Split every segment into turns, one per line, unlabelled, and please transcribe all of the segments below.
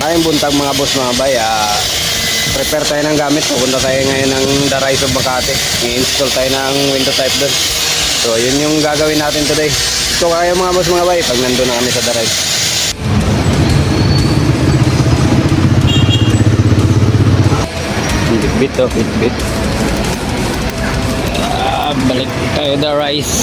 Ayong buntag mga boss mga bay, prepare tayo ng gamit. Pupunta tayo ngayon ng The Rise of Makati. I-install tayo ng window type doon. So yun yung gagawin natin today. So kaya mga boss mga bay pag nandun na kami sa The Rise. Bit to, bit. Balik tayo The Rise.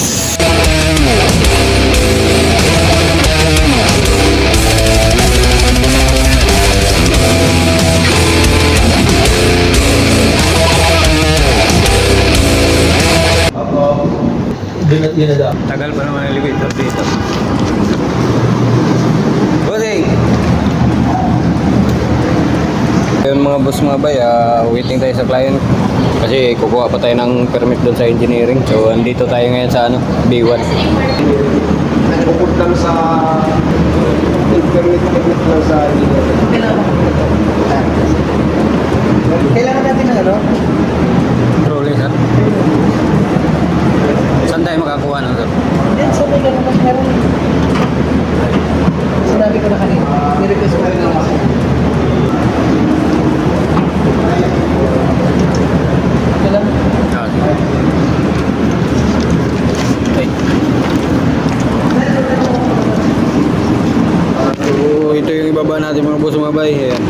Yun na daw.
Tagal pa naman yung elevator dito. Bossing! Ayun mga boss mga bay, waiting tayo sa client. Kasi kukuha pa tayo ng permit doon sa engineering. So andito tayo ngayon sa B1.
Bukod lang sa permit lang sa kailangan natin ng ano?
Rolling sir. Saan tayo makakuha ng sir?
Yan, sa may ganun mas meron. Sinabi ko na kanina. Nirequest ko na lang ako. Kailan?
Okay. So ito yung ibaba natin mga boss mga bay. Ayan.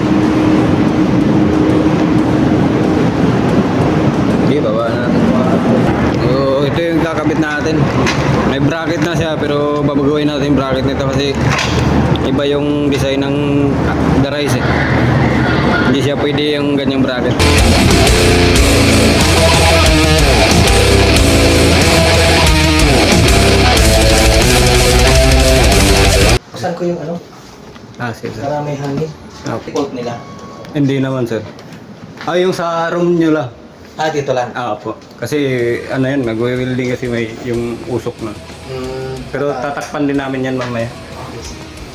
Okay, baba natin. So ito yung kakabit natin. May bracket na siya pero babaguhin natin yung bracket nito kasi iba yung design ng The Rise eh. Hindi siya pwede yung ganyang bracket.
Saan ko yung ano?
Sige sir.
Para may hangin.
Okay.
Fault nila.
Hindi naman sir. Yung sa room nyo lang.
Dito lang.
Po. Kasi ano yan, mag-welding kasi may yung usok na. Pero tatakpan din namin yan mamaya.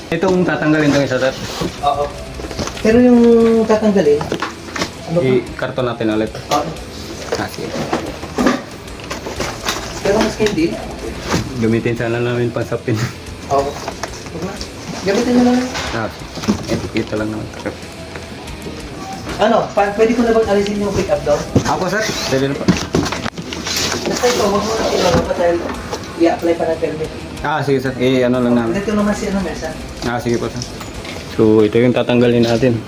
Itong tatanggalin itong isa sir.
Oo. Pero yung tatanggalin, ano ba?
I-karton natin ulit.
Oo.
Sige.
Pero mas hindi.
Gamitin sana namin pansapin.
Oo. Gamitin nyo lang.
Kita lang naman.
Ano, pwede ko na bang alisin yung pick up down?
Ako sir, pwede na pa.
Basta ito, wag mo na kailangan pa tayo i-apply pa ng permit.
Sige sir, ano lang namin.
Dito naman si Mesa.
Sige po sir. So ito yung tatanggalin natin.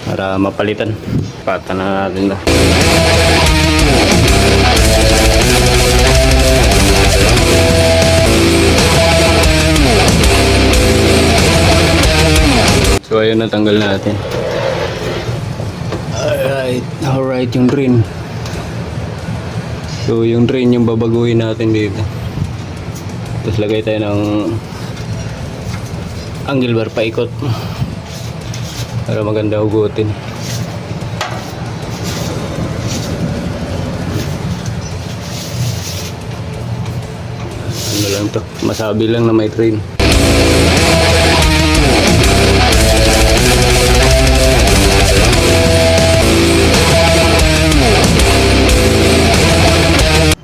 Para mapalitan. Pata na natin na. So ayun, natanggal natin. Alright, yung drain. So yung drain yung babaguhin natin dito. Tapos lagay tayo ng angle bar paikot para maganda hugutin. Ano lang to, masabi lang na may drain.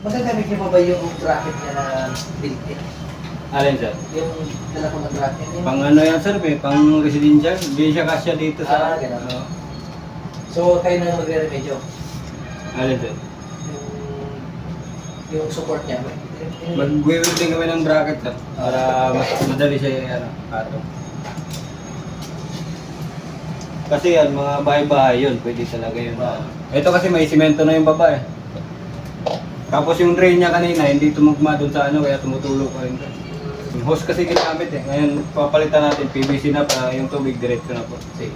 Magagamit niyo pa ba yung bracket niya na built-in?
Alin sir?
Yung dala ko na bracket niya?
Pang ano yan sir, pang residential. Hindi siya kasya dito sa...
Ganun. So, kayo na magre-remedyo?
Alin sir?
Yung support niya?
Mag-welding kami ng bracket sir, para mas madali siya ato. Kasi yan, mga bahay-bahay yun, pwede talaga yun. Ito kasi may simento na yung baba eh. Tapos yung drain niya kanina, hindi tumugma dun sa kaya tumutulog pa rin. Yung hose kasi ginamit eh. Ngayon, papalitan natin, PVC na para yung tubig diretso na po. Sige.